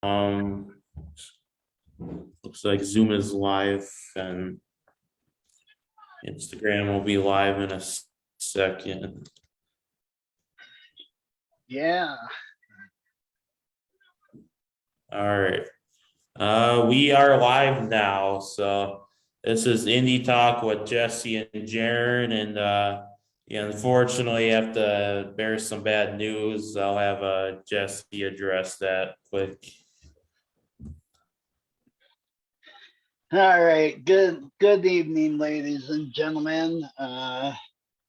Um, looks like Zoom is live and Instagram will be live in a second. Yeah. All right. We are live now. So this is Indie Talk with Jesse and Jeryn, and unfortunately, I have to bear some bad news. I'll have Jesse address that quick. All right. Good evening, ladies and gentlemen.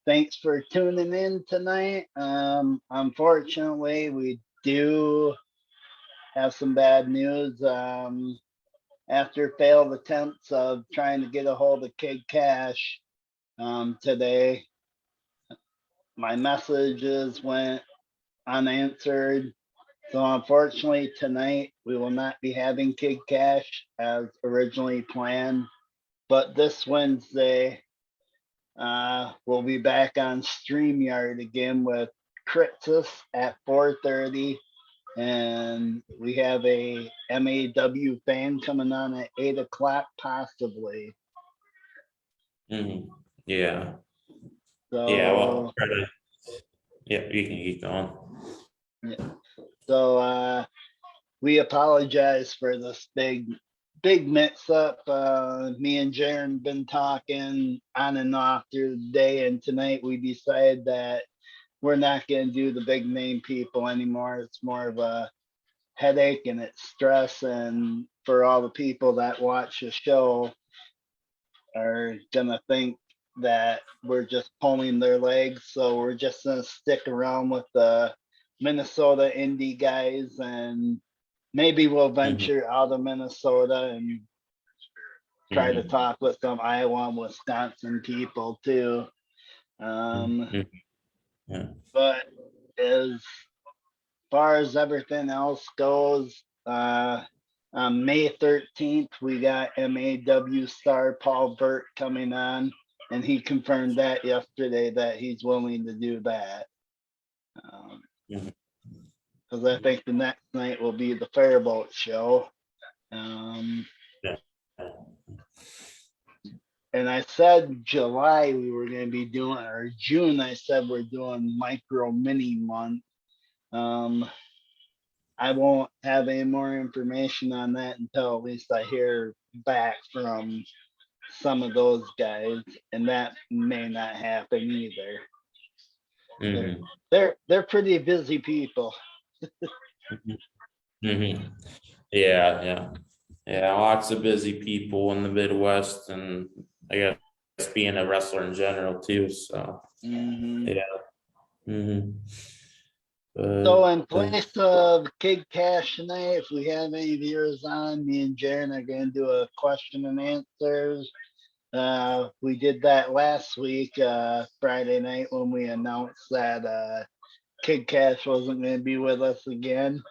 Thanks for tuning in tonight. Unfortunately, we do have some bad news. After failed attempts of trying to get a hold of Kid Cash today, my messages went unanswered. So unfortunately, tonight we will not be having Kid Cash as originally planned. But this Wednesday, we'll be back on StreamYard again with Kritzis at 4:30. And we have a MAW fan coming on at 8 o'clock, possibly. Mm-hmm. Yeah. So, Yeah. Well, yeah, you can keep going. Yeah. So we apologize for this big mix up. Me and Jeryn been talking on and off through the day, and tonight we decided that we're not going to do the big name people anymore. It's more of a headache and it's stress, and for all the people that watch the show are gonna think that we're just pulling their legs. So we're just gonna stick around with the Minnesota indie guys, and maybe we'll venture out of Minnesota and try to talk with some Iowa and Wisconsin people too. Yeah. But as far as everything else goes, on May 13th, we got MAW star Paul Burt coming on, and he confirmed that yesterday that he's willing to do that. Because I think the next night will be the Fairboat show. And I said July we were going to be doing, or June, I said we're doing micro mini month. I won't have any more information on that until at least I hear back from some of those guys, and that may not happen either. They're pretty busy people. Yeah. Lots of busy people in the Midwest, and I guess being a wrestler in general too. So yeah. So in place of Kid Cash tonight, if we have any viewers on, me and Jeryn are going to do a question and answers. We did that last week, Friday night, when we announced that Kid Cash wasn't going to be with us again.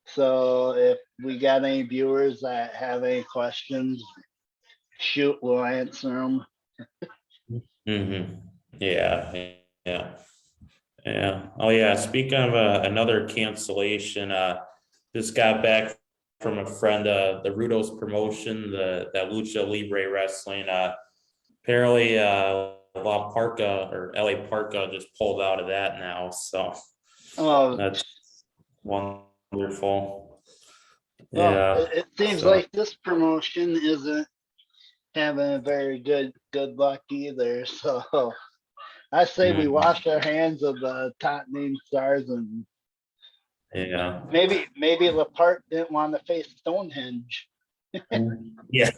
So if we got any viewers that have any questions, shoot, we'll answer them. Yeah. Oh yeah. Speaking of another cancellation, just got back from a friend, the Rudos promotion, that Lucha Libre Wrestling. Apparently, La Parka or LA Parka just pulled out of that now. So that's wonderful. Well, it seems like this promotion isn't having a very good luck either. So I say we wash our hands of the top name stars, and maybe Lapart didn't want to face Stonehenge. Yeah.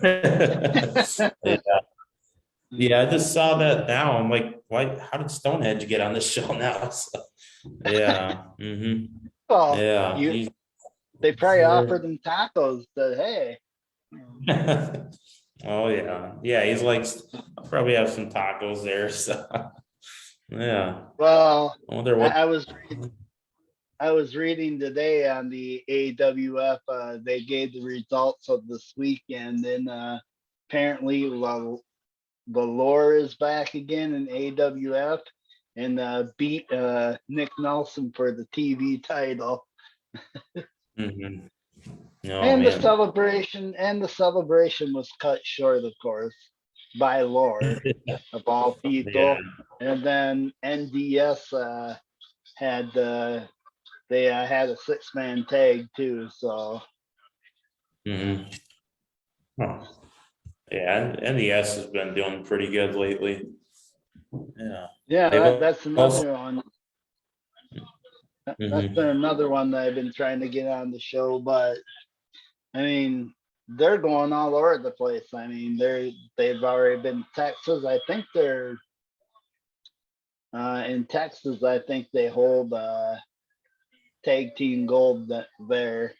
Yeah, I just saw that now. I'm like, why? How did Stonehenge get on this show now? So, yeah. Well, yeah. They probably offered him tacos. Said, hey. Oh yeah. Yeah, he's like, I'll probably have some tacos there. So yeah. Well, I wonder what I was reading today on the AWF. They gave the results of this weekend, and apparently Valor is back again in AWF and beat Nick Nelson for the TV title. Oh And man. the celebration was cut short, of course, by Lore of all Yeah. people. And then NDS had they had a 6-man tag too. So Hmm. Oh. Yeah, and NES has been doing pretty good lately. Yeah. yeah, They've that's also. another one. That's been Hmm. another one that I've been trying to get on the show, but I mean, they're going all over the place. I mean, they've already been Texas. I think they're in Texas. I think they hold tag team gold there.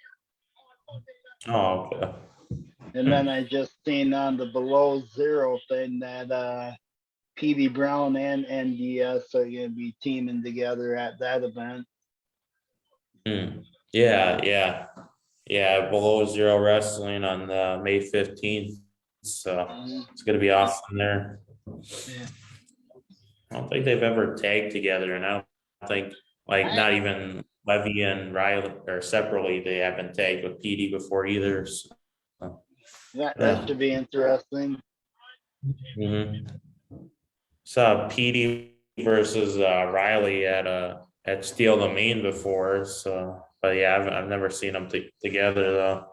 Oh, okay. And then Hmm. I just seen on the below zero thing that PD Brown and NDS are going to be teaming together at that event. Hmm. Yeah, yeah, yeah. Below Zero Wrestling on May 15th. So Mhm. it's gonna be awesome there. Yeah. I don't think they've ever tagged together, and I don't think like I, not even Levy and Riley or separately they haven't tagged with PD before either. So, that yeah. should be interesting. Hmm. Saw PD versus Riley at Steel the Main before. So, but yeah, I've never seen them together though.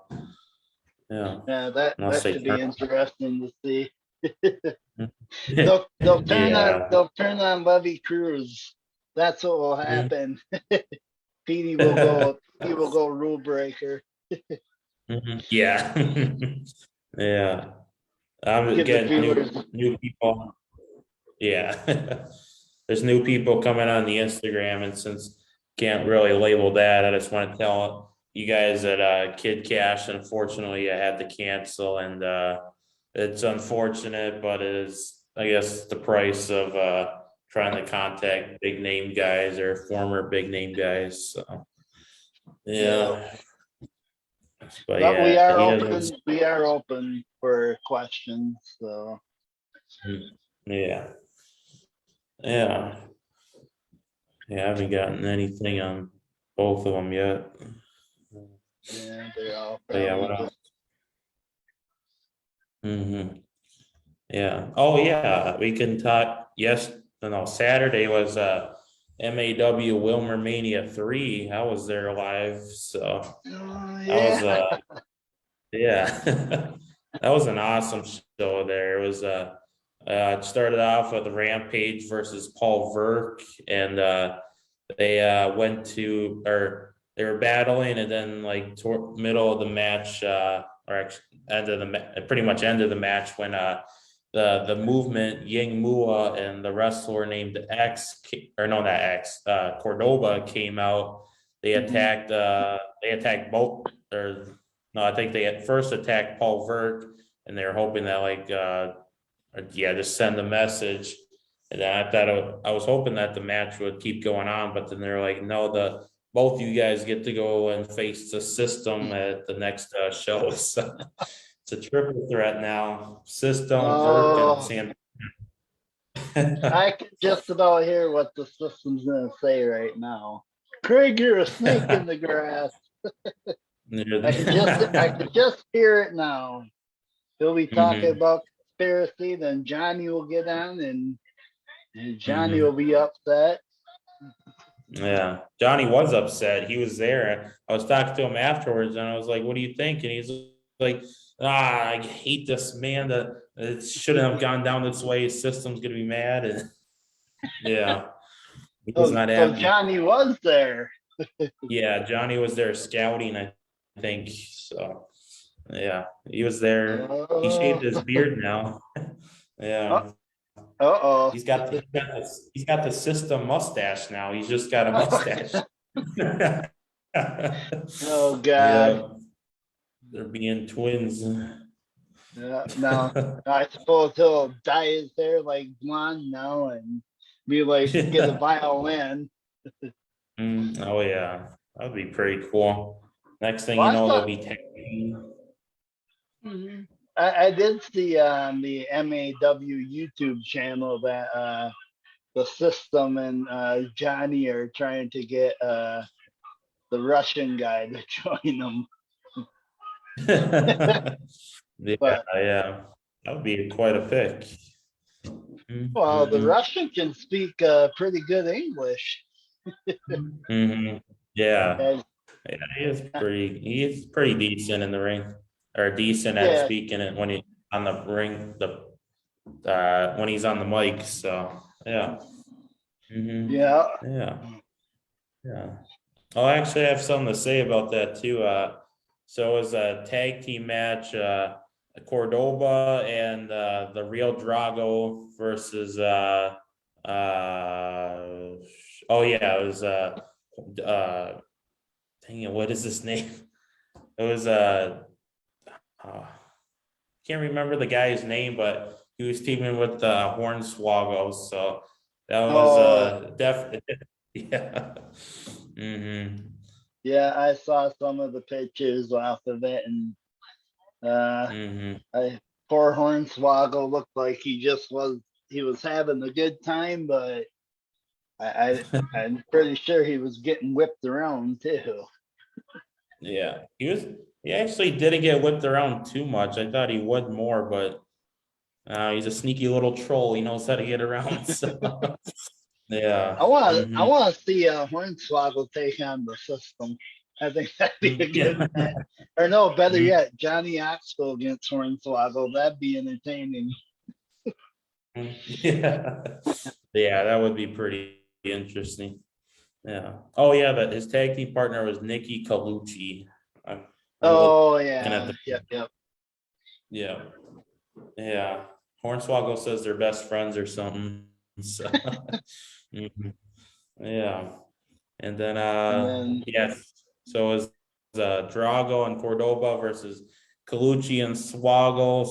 Yeah, Yeah, that unless that they should be turn. interesting to see. Yeah. They'll turn on Levy Cruz. That's what will Mhm. happen. PD will go rule breaker. Mhm. Yeah. Yeah. I'm Give the getting viewers. new people. Yeah. There's new people coming on the Instagram, and since can't really label that, I just want to tell you guys that Kid Cash, unfortunately, I had to cancel, and it's unfortunate, but it is, I guess, the price of trying to contact big name guys or former big name guys. So, Yeah. yeah, but But we yeah, are he open. doesn't. We are open for questions. So Yeah, yeah, yeah. I haven't gotten anything on both of them yet. yeah, they're all But yeah, probably what just. else? Hmm. Yeah. Oh yeah, we can talk. Yes, no. Saturday was MAW Wilmer Mania 3. I was there live, so Oh that was yeah. yeah, that was an awesome show. There it was it started off with Rampage versus Paul Verk, and they went to or they were battling, and then like middle of the match, or actually end of the pretty much end of the match when the movement Ying Mua and the wrestler named X or no not X Cordoba came out. They Mhm. attacked both or no, I think they at first attacked Paul Vert, and they were hoping that like yeah, just send a message. And then I thought I was hoping that the match would keep going on, but then they're like, no, the both you guys get to go and face the system at the next show. So it's a triple threat now. System, Vert, and Oh, Sam. I can just about hear what the system's gonna say right now. Craig, you're a snake in the grass. I could just hear it now. He'll be talking Hmm. about conspiracy, then Johnny will get on and Johnny will Hmm. be upset. Yeah, Johnny was upset. He was there. I was talking to him afterwards, and I was like, "What do you think?" And he's like, "Ah, I hate this man. That it shouldn't have gone down this way. His system's gonna be mad." And yeah, he was So not so happy. Johnny was there. Yeah, Johnny was there scouting, I think. So yeah, he was there. He shaved Oh, his beard now. uh Yeah, oh. he's got the system mustache now. He's just got a mustache. Oh God. Yeah, they're being twins. Yeah, no, I suppose he'll dye his hair like blonde now and be like get a Yeah. violin. Oh yeah, that'd be pretty cool. Next thing Well, you I know, they'll thought be tagging. I did see on the MAW YouTube channel that the system and Johnny are trying to get the Russian guy to join them. Yeah, But yeah, that would be quite a pick. well, the Mhm. Russian can speak pretty good English. Mhm. Yeah, And, yeah, he's pretty decent in the ring, or decent at yeah, speaking it when he on the ring, when he's on the mic. So yeah. yeah. Yeah, yeah. Oh, actually, I have something to say about that too. So it was a tag team match, Cordoba and the Real Drago versus oh yeah, it was uh dang it, what is this name? It was uh can't remember the guy's name, but he was teaming with Hornswoggle. So that was Oh, definitely yeah. yeah. I saw some of the pictures off of it, and uh, Mm-hmm. I poor Hornswoggle looked like he was having a good time, but I'm pretty sure he was getting whipped around too. Yeah, he actually didn't get whipped around too much. I thought he would more, but he's a sneaky little troll. He knows how to get around. So yeah. I Mm-hmm. want to see Hornswoggle take on the system. I think that'd be a good Yeah. match. Or no, better yet, Johnny Oxbow against Hornswoggle. That'd be entertaining. Yeah. Yeah, that would be pretty interesting. Yeah. Oh yeah, but his tag team partner was Nikki Colucci. I'm Oh looking at yeah, the yep, yep. yeah. Yeah. Hornswoggle says they're best friends or something. So mhm. Yeah. And then And then yes, so it was Drago and Cordoba versus Colucci and Swoggle.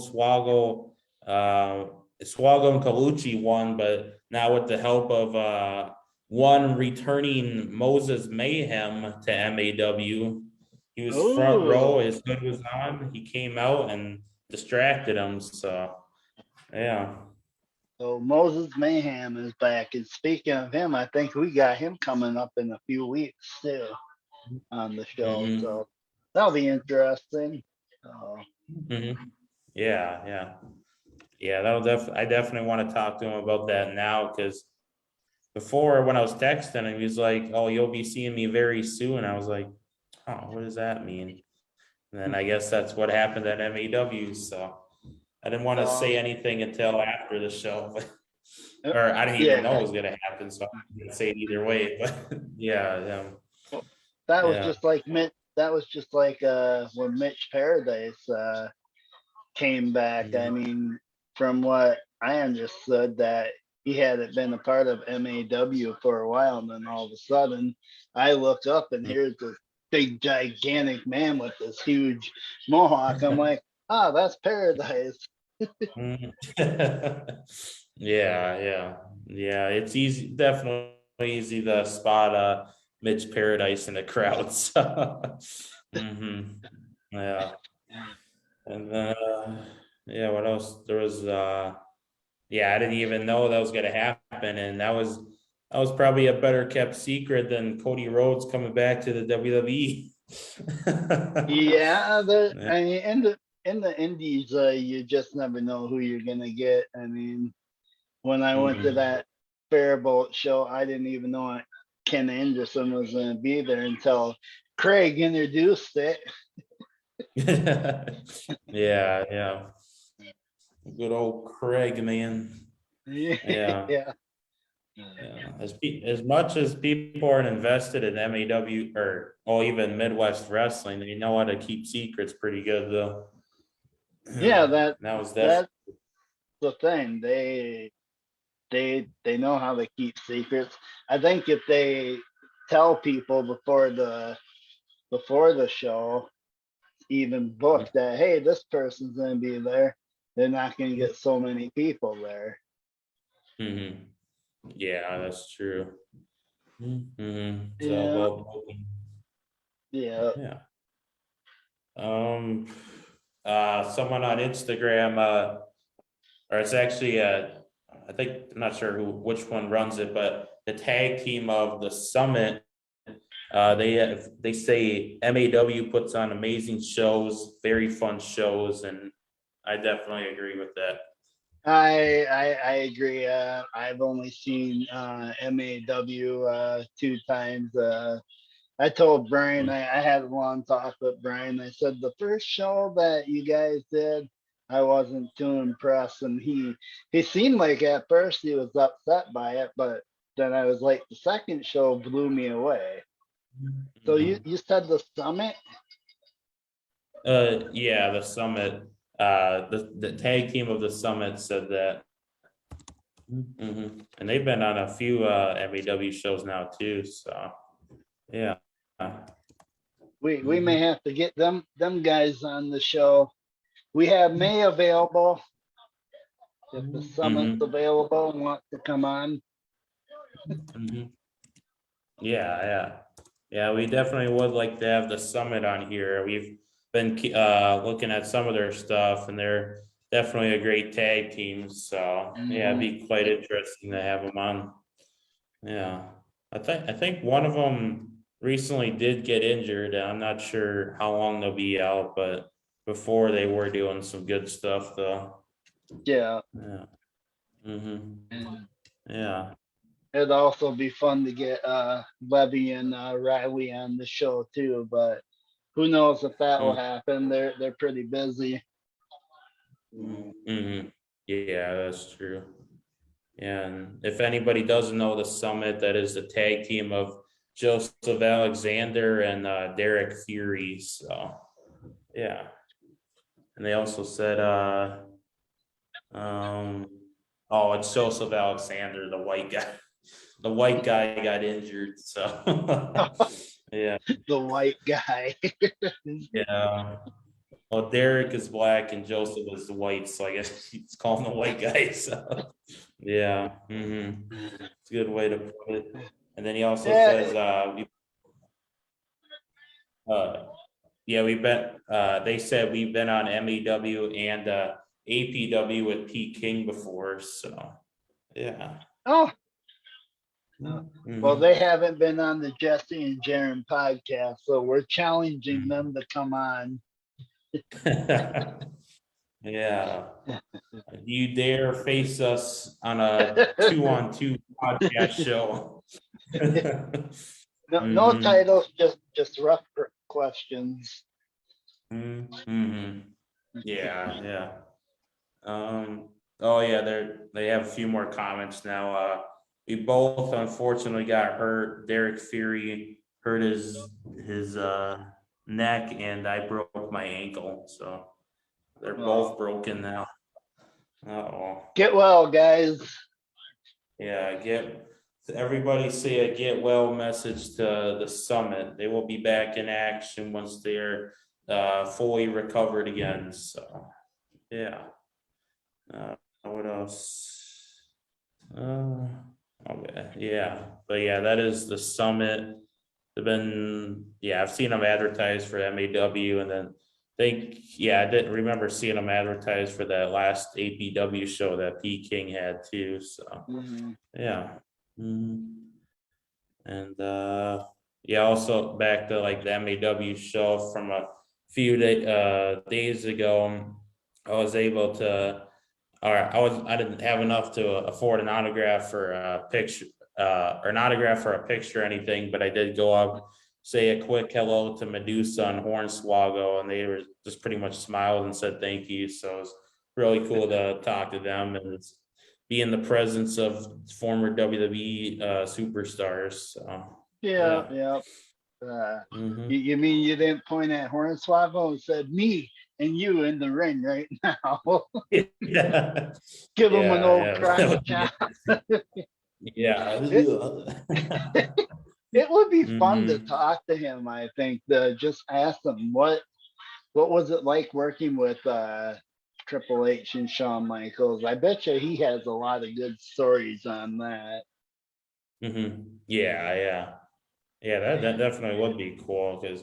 Swoggle and Colucci won, but now with the help of one returning Moses Mayhem to MAW. He was front row, oh, his hood was on, he came out and distracted him. So yeah. so Moses Mayhem is back. And speaking of him, I think we got him coming up in a few weeks too on the show. Hmm. So that'll be interesting. Hmm. Yeah, yeah. Yeah, I definitely want to talk to him about that now because before when I was texting him, he's like, "Oh, you'll be seeing me very soon." I was like, "Oh, what does that mean?" And then I guess that's what happened at MAW. So I didn't want to Um, say anything until after the show, or I didn't even know it yeah, was gonna happen, so I didn't say it either way. But yeah, that was yeah, just like That was just like when Mitch Paradise came back. I yeah. mean, from what I understood, that he hadn't been a part of MAW for a while, and then all of a sudden, I look up and here's this big, gigantic man with this huge mohawk. I'm like, ah, that's Paradise. Mhm. Yeah, yeah, yeah. It's easy, definitely easy to spot Mitch Paradise in the crowd. So, yeah, and then yeah, what else? There was yeah, I didn't even know that was gonna happen, and that was probably a better kept secret than Cody Rhodes coming back to the WWE. Yeah, Yeah. I mean, in the indies, you just never know who you're gonna get. I mean, when I went to Mhm. that Fairbolt show, I didn't even know Ken Anderson was going to be there until Craig introduced it. Yeah, yeah. Good old Craig, man. Yeah, Yeah. yeah. As much as people are invested in MAW or even Midwest wrestling, they know how to keep secrets pretty good though. Yeah, That was definitely. that's the thing. They know how to keep secrets. I think if they tell people before the show, even book that, hey, this person's going to be there, they're not going to get so many people there. Mhm. Yeah, that's true. So Yeah, well, yeah. yeah. Um, someone on Instagram, or it's actually I think I'm not sure which one runs it, but the tag team of the Summit They say MAW puts on amazing shows, very fun shows, and I definitely agree with that. I agree. I've only seen MAW 2 times. I told Brian, I had a long talk with Brian. I said the first show that you guys did, I wasn't too impressed, and he seemed like at first he was upset by it, but then I was like, the second show blew me away. So you said the summit? Yeah, the summit. The tag team of the summit said that. And they've been on a few MAW shows now too. So yeah. We may have to get them guys on the show. We have May available if the summit's available and wants to come on. Yeah. We definitely would like to have the summit on here. We've been looking at some of their stuff, and they're definitely a great tag team. So yeah, it'd be quite interesting to have them on. Yeah, I think one of them recently did get injured. I'm not sure how long they'll be out, but before they were doing some good stuff though. Yeah. Yeah. Yeah. It'd also be fun to get Levy and Riley on the show too, but who knows if that will happen. They're pretty busy. Yeah, that's true. And if anybody doesn't know the summit, that is the tag team of Joseph Alexander and Derek Fury. So yeah. And they also said oh, it's Joseph Alexander, the white guy. The white guy got injured. So yeah. The white guy. Yeah. Well, Derek is black and Joseph is white, so I guess he's calling the white guy. So yeah. It's a good way to put it. And then he also says we've been they said we've been on MEW and APW with P King before. So yeah. Oh. Well, they haven't been on the Jesse and Jeryn podcast, so we're challenging them to come on. Yeah. Do you dare face us on a 2-on-2 podcast show? No titles, just rough questions. Yeah. Oh yeah, they have a few more comments now. We both unfortunately got hurt. Derek Fury hurt his neck, and I broke my ankle. So they're both broken now. Get well, guys. Yeah, everybody say a get well message to the summit. They will be back in action once they're fully recovered again. So yeah. What else? Okay, yeah, but yeah, that is the summit. I've seen them advertised for MAW, and then I didn't remember seeing them advertised for that last APW show that P King had too. So yeah. And also back to like the MAW show from a few days ago, I was able to, I didn't have enough to afford an autograph for a picture, or an autograph for a picture or anything, but I did go up, say a quick hello to Medusa and Hornswoggle, and they were just pretty much smiled and said thank you. So it was really cool to talk to them and be in the presence of former WWE superstars. So, yeah. You mean you didn't point at Hornswoggle and said me and you in the ring right now? Yeah. Give him an old crotch chop. Yeah. It would be fun to talk to him, I think, to just ask him what was it like working with Triple H and Shawn Michaels. I bet you he has a lot of good stories on that. Yeah, that definitely would be cool because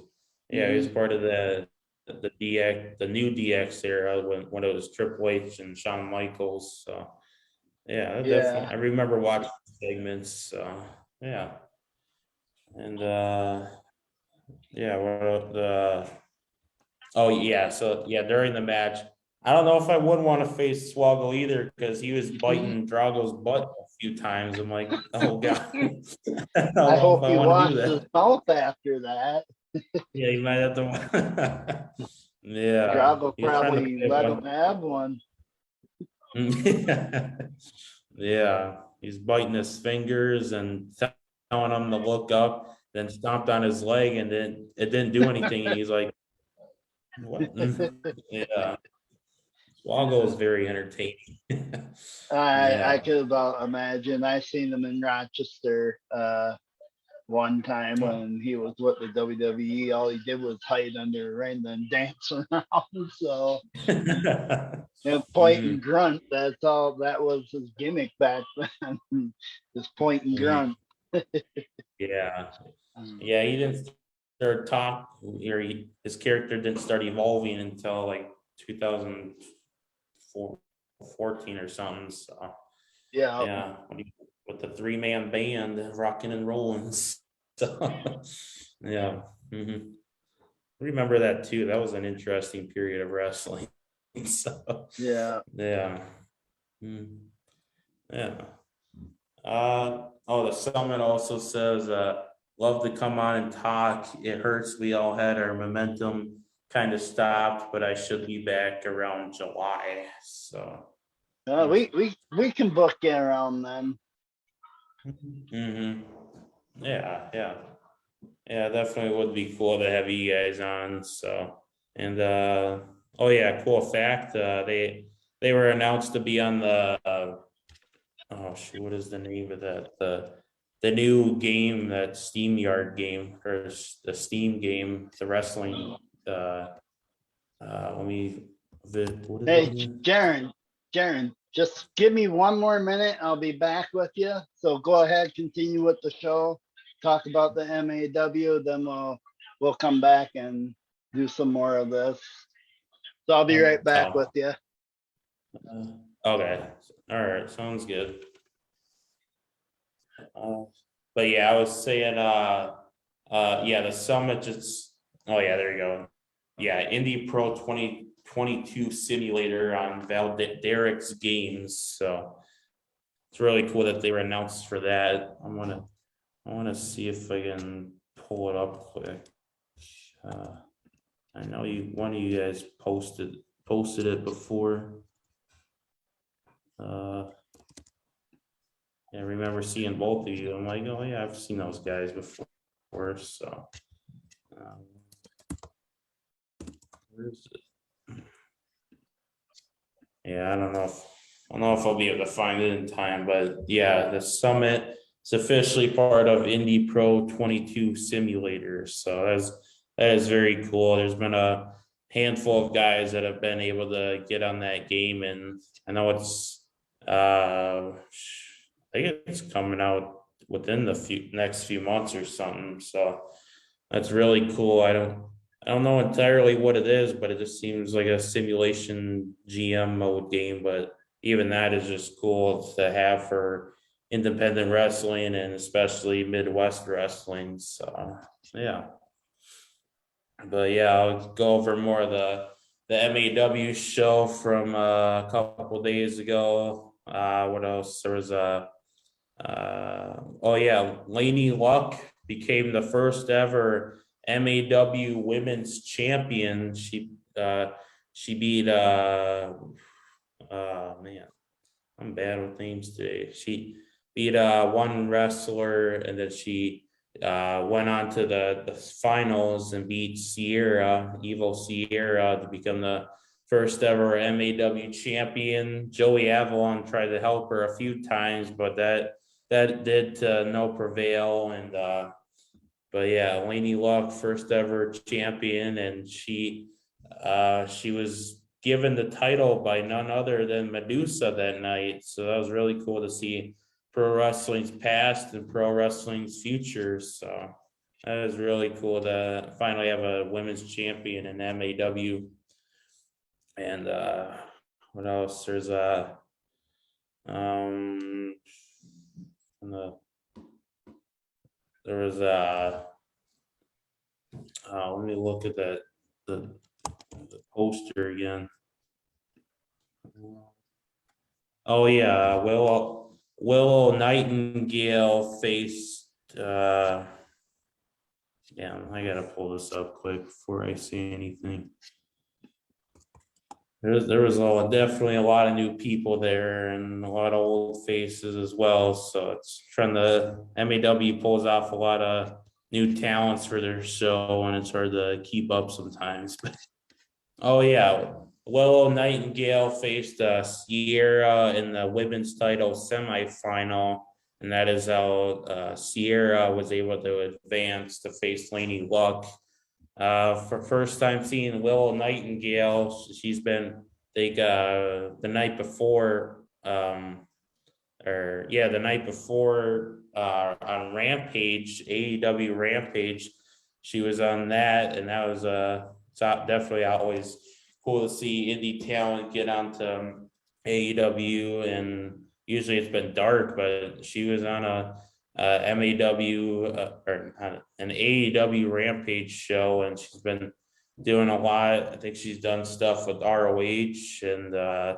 he was part of the new DX era when it was Triple H and Shawn Michaels. So definitely I remember watching segments. So yeah. And Yeah, well, oh yeah, so yeah, during the match, I don't know if I would want to face Swoggle either because he was biting Drago's butt a few times. I'm like, oh god, I don't I know if hope I he want to do washed his that. mouth after that. Yeah, you might have to. Yeah, Drago he was trying to probably play a let him bunch. have one. Yeah, he's biting his fingers and telling him to look up, then stomped on his leg, and then it didn't do anything. And he's like, "What?" Yeah, Swoggle is very entertaining. I Yeah. could about imagine. I seen him in Rochester one time Oh. when he was with the WWE. All he did was hide under the ring and dance around. So and point and Mm, grunt. That's all. That was his gimmick back then. Just point and mm, grunt. yeah. Yeah, he didn't start talk or his character didn't start evolving until like 2014 or something. So Yeah. yeah, with the three-man band rocking and rolling. So yeah. Remember that too. That was an interesting period of wrestling. So Yeah. yeah. Mhm. Yeah. Oh, the summit also says, love to come on and talk. It hurts. We all had our momentum kind of stopped, but I should be back around July. So, We can book it around then. hmm yeah, yeah, yeah, definitely would be cool to have you guys on. So, and, oh yeah, cool fact. They were announced to be on the, oh shoot, what is the name of that? The new game, that Steam Yard game, or the Steam game, the wrestling. Uh, let me. What is it Hey, again? Jeryn, just give me one more minute. I'll be back with you. So go ahead, continue with the show. Talk about the MAW, then we'll come back and do some more of this. So I'll be right back with Oh, you. okay. All right. Sounds good. Uh, but yeah, I was saying, yeah, the summit just. Oh yeah, there you go. Yeah, Indie Pro 2022 simulator on Val Derek's games. So it's really cool that they were announced for that. I wanna see if I can pull it up quick. Uh, I know one of you guys posted it before. Uh, I remember seeing both of you. I'm like, oh yeah, I've seen those guys before. So, um, where's it? Yeah, I don't know if I'll be able to find it in time, but yeah, the summit is officially part of Indie Pro 22 simulators. So that is very cool. There's been a handful of guys that have been able to get on that game, and I know I think it's coming out within the next few months or something. So that's really cool. I don't know entirely what it is, but it just seems like a simulation GM mode game. But even that is just cool to have for independent wrestling and especially Midwest wrestling. So yeah. But yeah, I'll go over more of the MAW show from a couple days ago. What else? There was a oh yeah, Lainey Luck became the first ever MAW women's champion. She beat man, I'm bad with names today. She beat one wrestler, and then she went on to the finals and beat Evil Sierra, to become the first ever MAW champion. Joey Avalon tried to help her a few times, but that did no prevail. And but yeah, Lainey Luck, first ever champion, and she was given the title by none other than Medusa that night. So that was really cool to see pro wrestling's past and pro wrestling's future. So that is really cool to finally have a women's champion in MAW. And what else? There's um the, there was Let me look at the poster again. Oh yeah, Willow Nightingale faced. Yeah, I gotta pull this up quick before I say anything. There was definitely a lot of new people there and a lot of old faces as well. So it's trying to MAW pulls off a lot of new talents for their show, and it's hard to keep up sometimes. Oh yeah, Willow Nightingale faced Sierra in the women's title semifinal, and that is how Sierra was able to advance to face Laney Luck. For first time seeing Willow Nightingale, she's been the night before, the night before on Rampage, AEW Rampage, she was on that, and that was definitely always cool to see indie talent get onto AEW, and usually it's been dark, but she was on a MAW or an AEW Rampage show, and she's been doing a lot. I think she's done stuff with ROH, and yeah,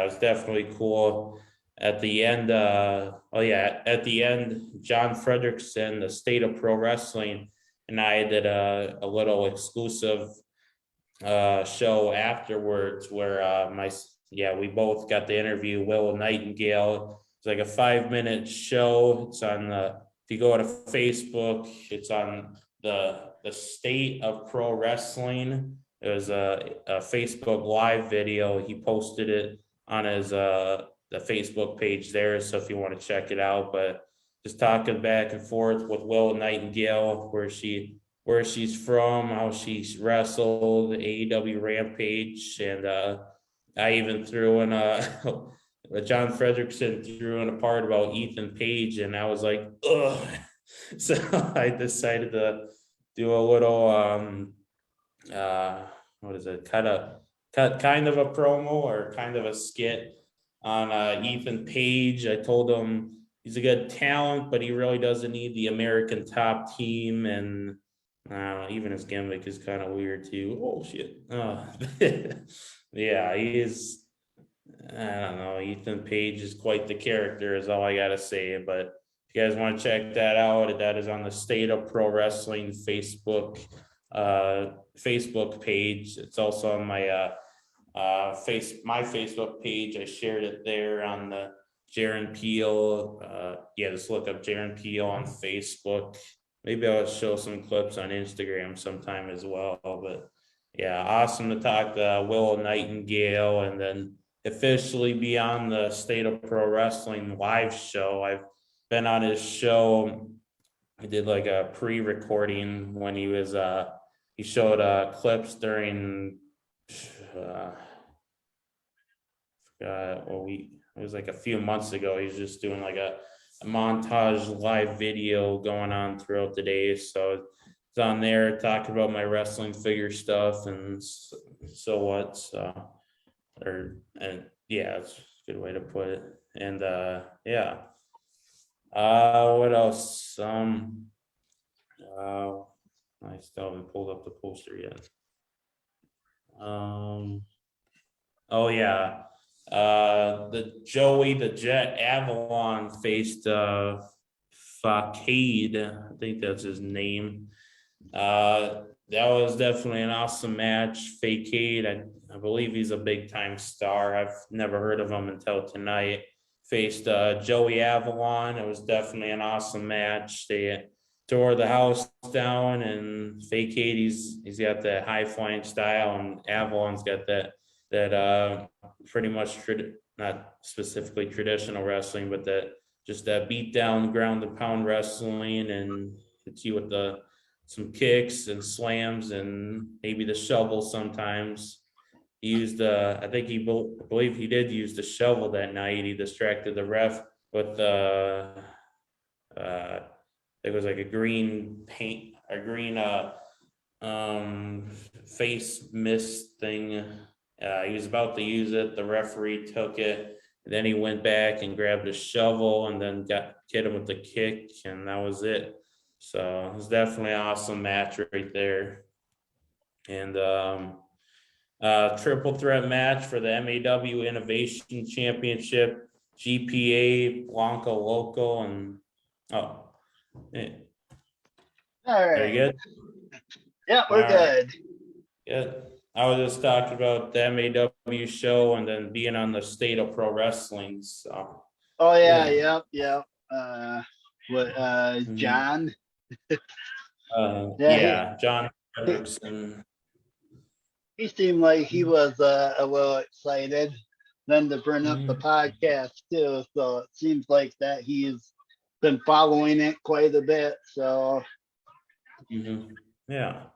it was definitely cool. At the end, at the end, John Frederickson, the State of Pro Wrestling, and I did a little exclusive show afterwards where we both got to interview Will Nightingale. It's like a 5 minute show. It's on if you go to Facebook, it's on the State of Pro Wrestling. It was a Facebook live video. He posted it on his the Facebook page there. So if you want to check it out, but just talking back and forth with Will Nightingale, where she's from, how she's wrestled, AEW Rampage, and I even threw in John Frederickson threw in a part about Ethan Page, and I was like, ugh. So I decided to do a little what is it? Cut kind of a promo or kind of a skit on Ethan Page. I told him he's a good talent, but he really doesn't need the American Top Team, and even his gimmick is kind of weird too. Oh shit! Yeah, he is. I don't know. Ethan Page is quite the character, is all I gotta say. But if you guys want to check that out, that is on the State of Pro Wrestling Facebook page. It's also on my my Facebook page. I shared it there on the Jeryn Peel. Just look up Jeryn Peel on Facebook. Maybe I'll show some clips on Instagram sometime as well. But yeah, awesome to talk to Willow Nightingale, and then officially be on the State of Pro Wrestling live show. I've been on his show. I did like a pre-recording when he showed clips during it was like a few months ago. He's just doing like a montage live video going on throughout the day. So it's on there talking about my wrestling figure stuff and so what. So it's a good way to put it. And what else? I still haven't pulled up the poster yet. Oh yeah. The Joey the Jet Avalon faced Facade. I think that's his name. That was definitely an awesome match. Facade, I believe he's a big time star. I've never heard of him until tonight. Faced Joey Avalon. It was definitely an awesome match. They tore the house down, and Facade, he's got that high flying style, and Avalon's got that pretty much not specifically traditional wrestling, but that beat down ground and pound wrestling, and hits you with some kicks and slams and maybe the shovel sometimes. He used I believe he did use the shovel that night. He distracted the ref with it was like a green face mist thing. He was about to use it. The referee took it. And then he went back and grabbed a shovel and then hit him with the kick, and that was it. So it was definitely an awesome match right there. And triple threat match for the MAW Innovation Championship, GPA, Blanco Loco, and oh, yeah. All Are you right. good? Yeah, All we're right. good. Yeah. I was just talking about the MAW show and then being on the State of Pro Wrestling. So Oh yeah, yeah. yep. What Mhm. John? Yeah, Yeah, John he Hendrickson. he seemed like he was a little excited then to bring up the Mhm. podcast too. So it seems like that he's been following it quite a bit. So Mhm. Yeah.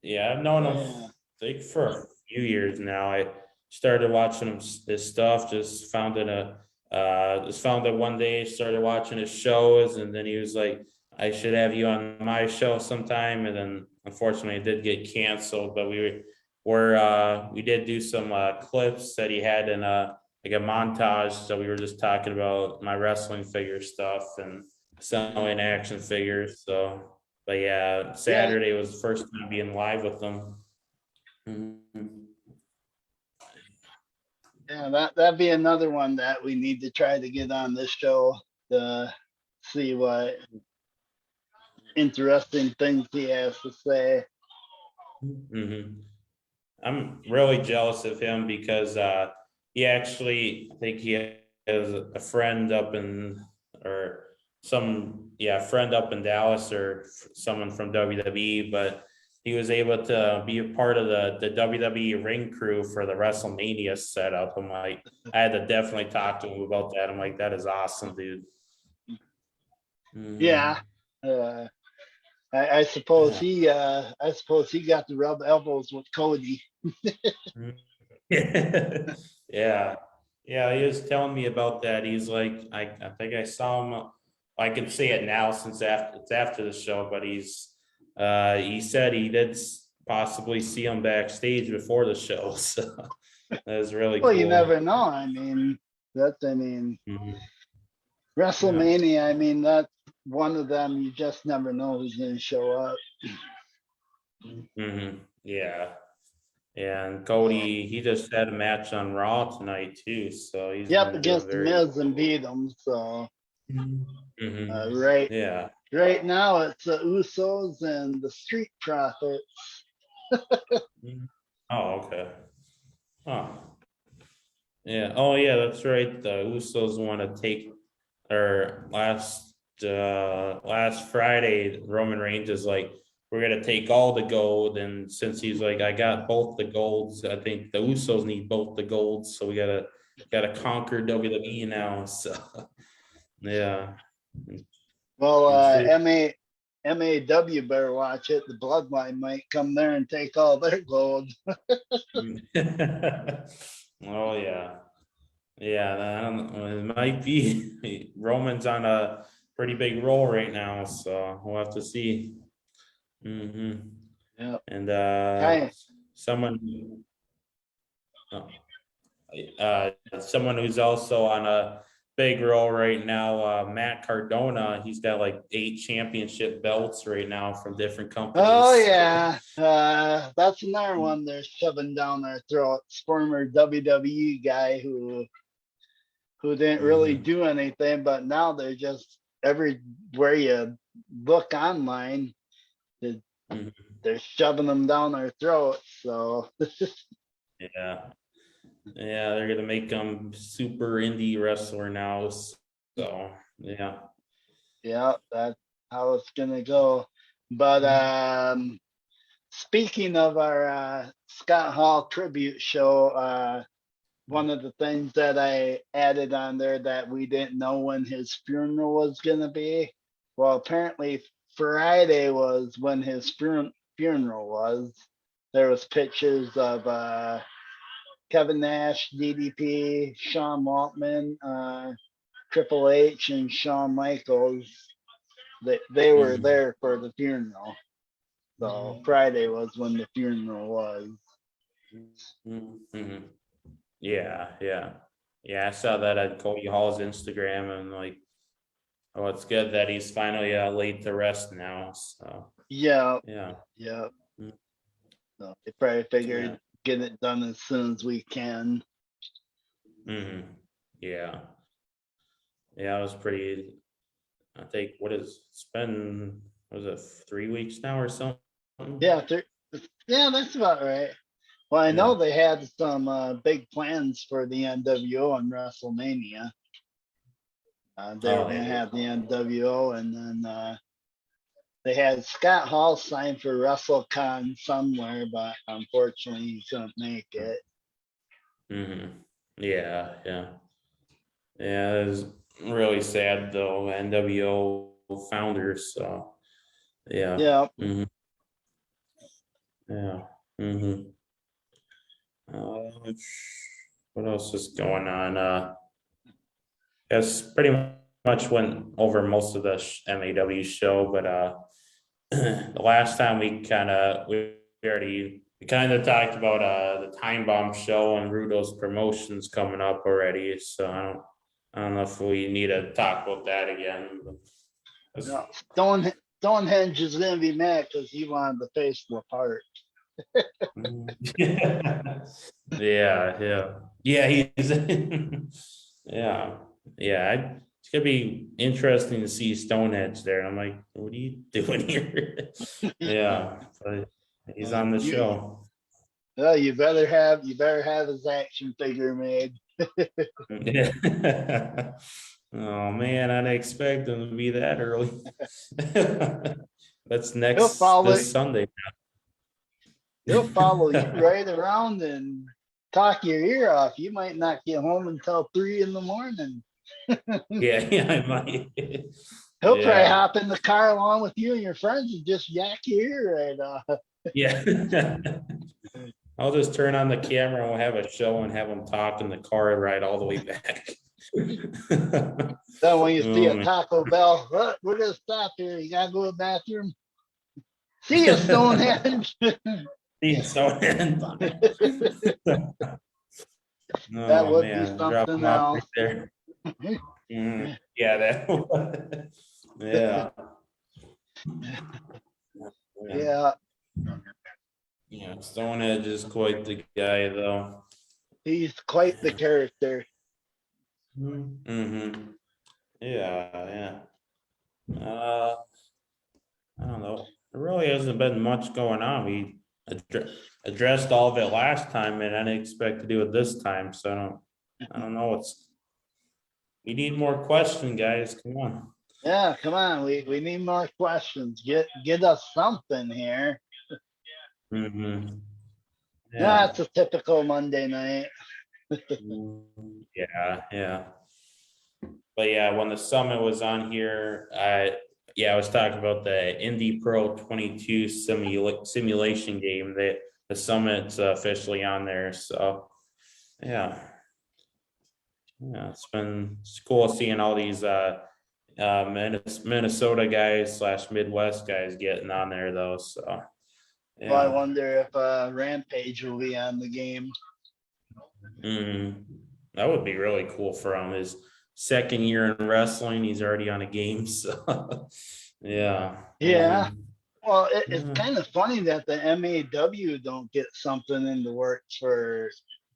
Yeah, I've known him yeah, like for a few years now. I started watching his stuff, just found it one day, started watching his shows, and then he was like, I should have you on my show sometime. And then unfortunately it did get canceled, but we did do some clips that he had in like a montage. So we were just talking about my wrestling figure stuff and selling action figures. So but yeah, yeah, Saturday was the first time being live with them. Mhm. yeah. That'd be another one that we need to try to get on this show to see what interesting things he has to say. Mhm. I'm really jealous of him because he actually, I think he has a friend up in, or friend up in Dallas or someone from WWE, but he was able to be a part of the WWE ring crew for the WrestleMania setup. I'm like, I had to definitely talk to him about that. I'm like, that is awesome, dude. Yeah. Mhm. Uh, I suppose he got to rub elbows with Cody. Mhm. Yeah. Yeah, he was telling me about that. He's like, I think I saw him. I can say it now since it's after the show, but he said he did possibly see him backstage before the show. So that was really Well, you cool. never know. I mean, Mhm. Yeah. WrestleMania. I mean, that's one of them. You just never know who's going to show up. Yeah. Yeah. And Cody, he just had a match on Raw tonight too. So he's Yep, been doing against the very Miz and beat him. So hmm right, Yeah. right now it's the Usos and the Street Profits. Mhm. Oh, okay. Huh. Yeah. Oh, yeah. That's right. The Usos want to take, or last Friday, Roman Reigns is like, we're gonna take all the gold, and since he's like, I got both the golds, I think the Usos need both the golds, so we gotta conquer WWE now. So yeah. Well, And true. MAW better watch it. The Bloodline might come there and take all their gold. Oh yeah. Yeah, I don't know. It might be Roman's on a pretty big roll right now, so we'll have to see. hmm Yep. And Kind someone, someone who's also on a big roll right now, Matt Cardona. He's got like 8 championship belts right now from different Oh companies. yeah, that's another one they're shoving down their throats. Former WWE guy who didn't really hmm do anything, but now they're just everywhere you look online, they're hmm they're shoving them down their throats. So Yeah. Yeah, they're gonna make him super indie wrestler now. So yeah. yeah, that's how it's gonna go. But speaking of our Scott Hall tribute show, one of the things that I added on there that we didn't know when his funeral was going to be. Well, apparently Friday was when his funeral was. There was pictures of Kevin Nash, DDP, Sean Waltman, Triple H, and Shawn Michaels. They were Mhm. there for the funeral. So Friday was when the funeral was. Mhm. Yeah, yeah. Yeah, I saw that at Cody Hall's Instagram and like Oh, it's good that he's finally laid to rest now. So Yeah, yeah. yeah. Mm, So they probably yeah. figured get it done as soon as we can. Yeah. Yeah, it was pretty. I think it's been, was it 3 weeks now or something? Yeah, yeah, that's about right. Well, I know Yeah. they had some big plans for the NWO and WrestleMania. They were Oh going to yeah. have the NWO, and then they had Scott Hall signed for WrestleCon somewhere, but unfortunately he couldn't make it. hmm Yeah, yeah. Yeah, it was really sad though. NWO founders, so yeah. Yeah, hmm Yeah. hmm Uh, what else is going on? Guess pretty much went over most of the MAW show, but the last time we kind of talked about the Time Bomb show and Rudo's promotions coming up already. So I don't know if we need to talk about that again. no, Stonehenge is going to be mad because he wanted to face apart. Yeah, yeah, yeah. He's yeah, yeah. It's gonna be interesting to see Stonehenge there. And I'm like, what are you doing here? Yeah, but he's on the You, show. well, you better have his action figure made. Yeah. Oh man, I didn't expect him to be that early. That's He'll follow this Sunday. he'll follow you right around and talk your ear off. You might not get home until 3 in the morning. Yeah, yeah, I might. He'll probably Yeah, hop in the car along with you and your friends and just yak your ear right off. yeah. I'll just turn on the camera and we'll have a show and have them talk in the car ride all the way back. Then when you see Oh a man. Taco Bell, we're gonna stop here. You gotta go to the bathroom. See you, Stonehenge. Yeah, so That oh would be man, drop something them off right else. there. Yeah, that yeah. Yeah. Yeah, Yeah, Stonehead is quite the guy though. he's quite the character. Mm-hmm. Yeah, yeah. I don't know. There really hasn't been much going on. We addressed all of it last time, and I didn't expect to do it this time. So I don't know. We need more questions, guys. Come on. Yeah, come on. We need more questions. Get us something here. Mm-hmm. Yeah, Yeah. it's a typical Monday night. Yeah, yeah. But yeah, when the summit was on here, I was talking about the Indie Pro 22 simulation game that the summit's officially on there. So yeah, yeah, it's cool seeing all these Minnesota guys / Midwest guys getting on there though. So Well, I yeah. wonder if Rampage will be on the game. Mm, that would be really cool for him. His second year in wrestling, he's already on a game. So yeah. Yeah. Well, it's Yeah. kind of funny that the MAW don't get something in the works for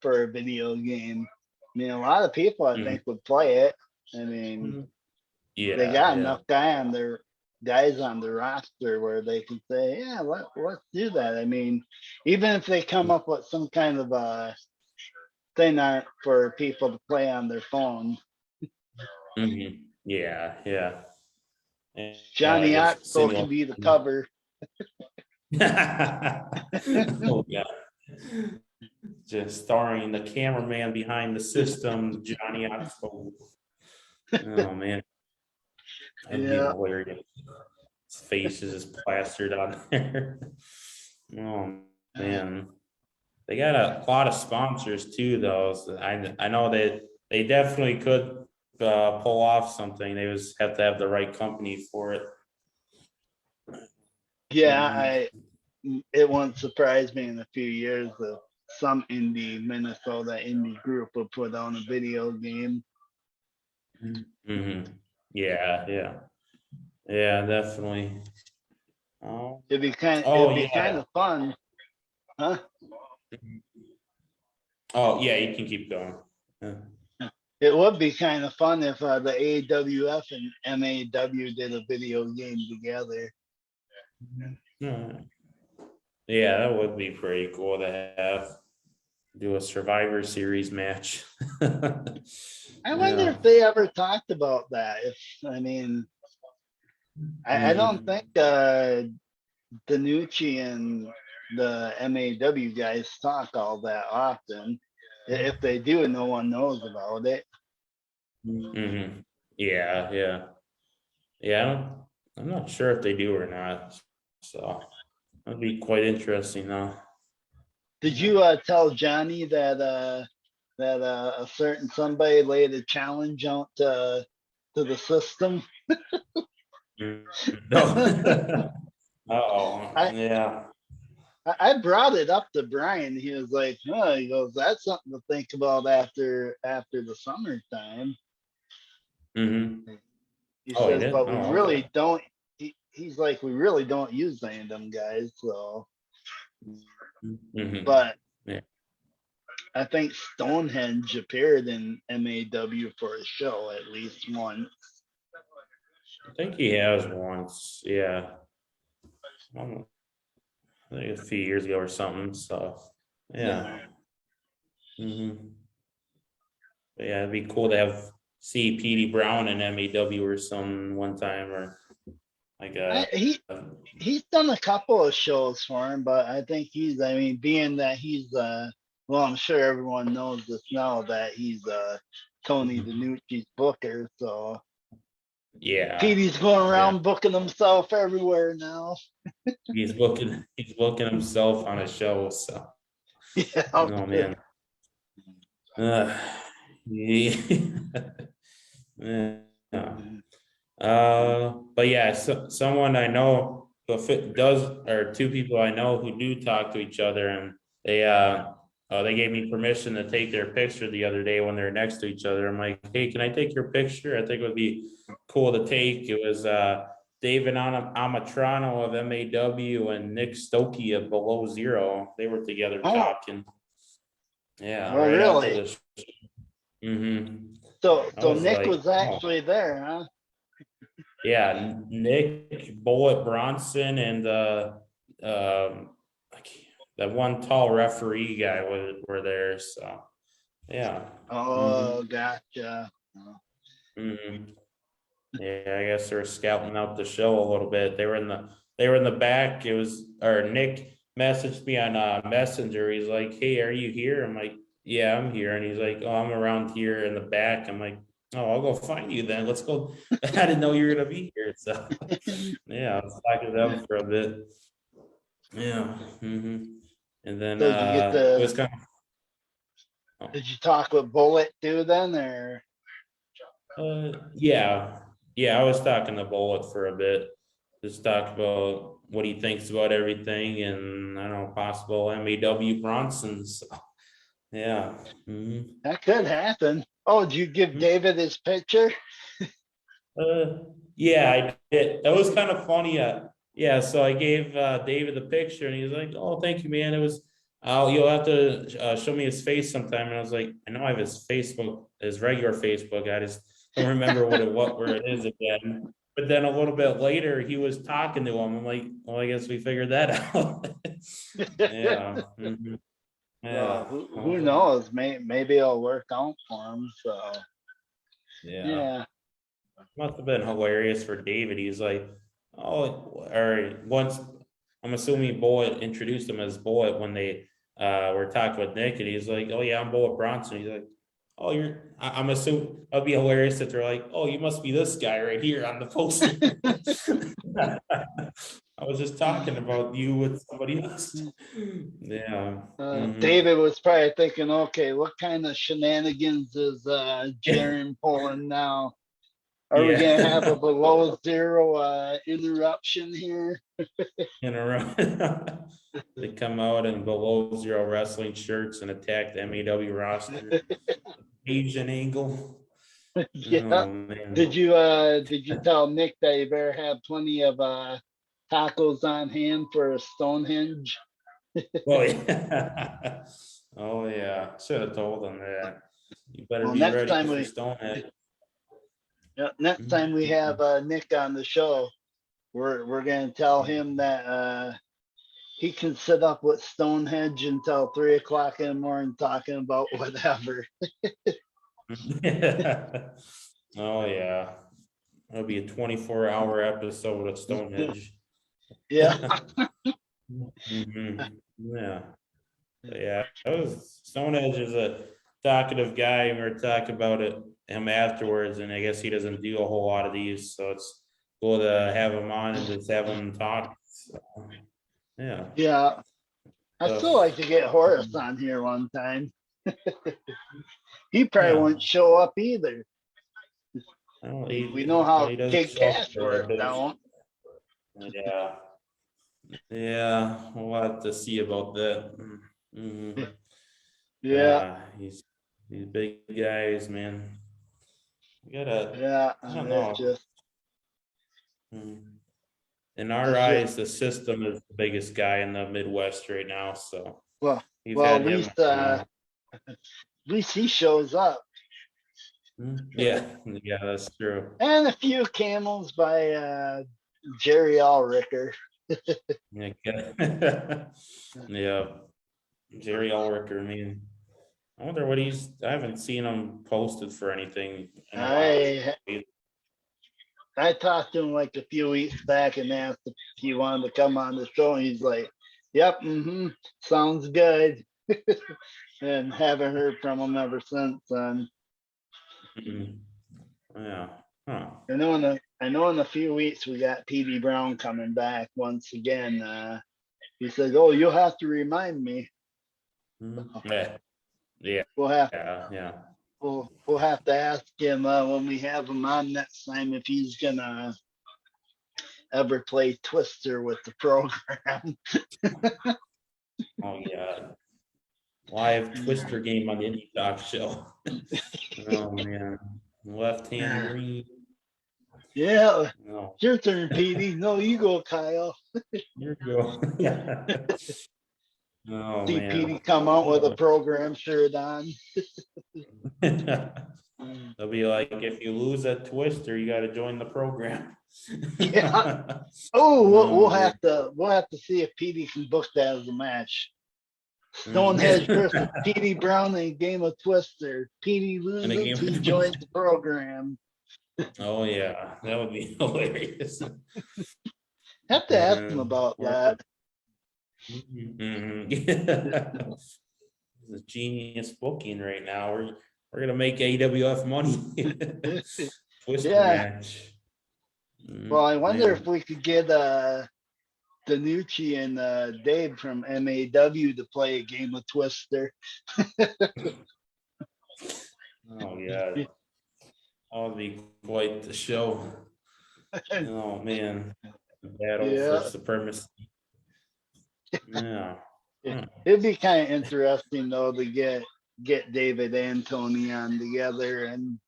a video game. I mean, a lot of people I Mhm. think would play it. I mean, they Yeah, got yeah. enough guys on the roster where they can say, yeah, let's do that. I mean, even if they come up with some kind of a thing for people to play on their phone, Yeah, yeah. Yeah, Johnny like it's Oxbow can simulation. be the cover. Oh yeah. Just starring the cameraman behind the system, Johnny Oxbow. Oh man, that'd be Yeah, hilarious. His face is just plastered on there. Oh man. They got a lot of sponsors too, though. So I know that they definitely could pull off something. They just have to have the right company for it. yeah. Mhm. It won't surprise me in a few years if some Minnesota indie group will put on a video game. Mhm. yeah, definitely. Oh, It'd be kind oh it'd be kind yeah. of fun, huh? Oh yeah, you can keep going. Yeah. It would be kind of fun if the AWF and MAW did a video game together. Yeah, yeah, that would be pretty cool to have do a Survivor Series match. I wonder Yeah. if they ever talked about that. If I mean, I don't think Mhm. Danucci and the MAW guys talk all that often. If they do, no one knows about it. Mhm. Yeah, yeah, yeah. I'm not sure if they do or not. So that'd be quite interesting, though. Did Yeah. you tell Johnny that a certain somebody laid a challenge out to the system? Mm, no. Oh, I yeah. I brought it up to Brian. He was like, "Oh," he goes, "That's something to think about after the summertime." Hmm. He Oh, you says, did? "But we Oh, okay. really don't." He's like, "We really don't use any of them guys." So, Hmm. but Yeah. I think Stonehenge appeared in MAW for a show at least once. I think he has once. Yeah. Um, I think a few years ago or something. So, yeah. Yeah. Hmm. Yeah, it'd be cool to have see Petey Brown in MEW or some one time or like I, a. he he's done a couple of shows for him, but I think I mean, being that he's well, I'm sure everyone knows this now that he's Tony DiNucci's booker, so Yeah, Petey's going yeah. around booking himself everywhere now. He's booking himself on a show. So, Yeah. oh man. Uh, yeah. Yeah. But yeah, someone I know who does, or two people I know who do talk to each other, and they gave me permission to take their picture the other day when they're next to each other. I'm like, hey, can I take your picture? I think it would be cool to take. It was David Amatrano of MAW and Nick Stokey of Below Zero. They were together Oh, talking. Yeah, oh, right after really? this. Hmm. I So was Nick like, was oh. actually there, huh? Yeah, Nick Bullet Bronson and like, that one tall referee guy were there. So yeah. Hmm. Oh, gotcha. Hmm. Yeah, I guess they're scouting out the show a little bit. They were in the back. It was or Nick messaged me on Messenger. He's like, "Hey, are you here?" I'm like, "Yeah, I'm here." And he's like, "Oh, I'm around here in the back." I'm like, "Oh, I'll go find you then. Let's go." I didn't know you were gonna be here. So yeah, I was talking to them for a bit. Yeah. Hmm. And then So did you get it was kind of. did you talk with Bullet too then, or? Yeah, yeah. I was talking to Bullet for a bit. Just talk about what he thinks about everything, and I don't know, possible MEW Bronsons. Yeah. Hmm. That could happen. Oh, did you give David his picture? Uh, yeah, I did. That was kind of funny. Yeah, so I gave David the picture, and he was like, "Oh, thank you, man. It was. You'll have to show me his face sometime." And I was like, "I know I have his Facebook, his regular Facebook. I just don't remember where it is again." But then a little bit later, he was talking to him. I'm like, "Well, I guess we figured that out." Yeah. Mhm. Well, Yeah. who knows? Maybe it'll work out for him. So Yeah. yeah. Must have been hilarious for David. He's like, oh, or once I'm assuming Bullet introduced him as Bullet when they were talking with Nick, and he's like, oh yeah, I'm Bullet Bronson. He's like, oh, I'm assuming that'd be hilarious if they're like, oh, you must be this guy right here on the poster. I was just talking about you with somebody else. Yeah. Hmm. David was probably thinking, okay, what kind of shenanigans is Jeryn pulling now? Are we gonna have a Yeah. below zero interruption here? In a row. They come out in Below Zero wrestling shirts and attack the MEW roster. Asian angle. Yeah. Oh man. Did you tell Nick that you better have plenty of tacos on hand for Stonehenge? Oh yeah. Oh yeah. Should have told him that. You better Well, be next ready time for we Stonehead. yeah, next time we have Nick on the show, we're gonna tell him that he can sit up with Stonehenge until 3 o'clock in the morning talking about whatever. Oh yeah. It'll be a 24-hour episode of Stonehenge. Yeah. Mhm. Yeah. Yeah. Stonehenge is a talkative guy, and we are talking about him afterwards, and I guess he doesn't do a whole lot of these, so it's cool to have him on and just have him talk. So, yeah. Yeah. I still Stuff. like to get Horace on here one time. He probably Yeah. won't show up either. Well, We know how he doesn't Kid show up Cash for a worked bit. out. Yeah. Yeah. We'll have to see about that. Mhm. Yeah, He's big guys, man. You gotta, yeah. I don't It's know. just, In our it's just. eyes, the system is the biggest guy in the Midwest right now. So Well, we've well. had him. At least he shows up, Yeah, yeah, that's true. and a few camels by Jerry Allricker. Yeah, yeah. Jerry Ulricher, man. I wonder what I haven't seen him posted for anything in a while. I I talked to him like a few weeks back and asked if he wanted to come on the show, and he's like, "Yep, sounds good." And haven't heard from him ever since. Mhm. Yeah. Huh. I know in a few weeks we got PD Brown coming back once again. He said, "Oh, you'll have to remind me. Yeah. Yeah. We'll have Yeah. Yeah. we'll have to ask him when we have him on next time if he's gonna ever play Twister with the program." Oh yeah. Live Twister game on the Indie Talk show. Oh man. Left hand green. Yeah, No. your turn, PD. No, you go, Kyle. Here you go. Yeah. Oh See man. PD come out with a program shirt on. They'll be like, if you lose at Twister, you got to join the program. Yeah. Oh, we'll Oh man. have to see if PD can book that as a match. Stonehenge versus PD Brown in a game of Twister. PD In a game loses, of he joins Twister. the program. Oh yeah, that would be hilarious. Have to ask him about that. Mhm. It's a genius booking right now. We're gonna make AWF money. Twister Yeah. match. Well, I wonder Yeah. if we could get Danucci and Dave from MAW to play a game of Twister. Oh yeah, that would be quite the show. Oh man, the battle for Yeah. supremacy. Yeah. Hmm. It'd be kind of interesting though to get David and Tony on together and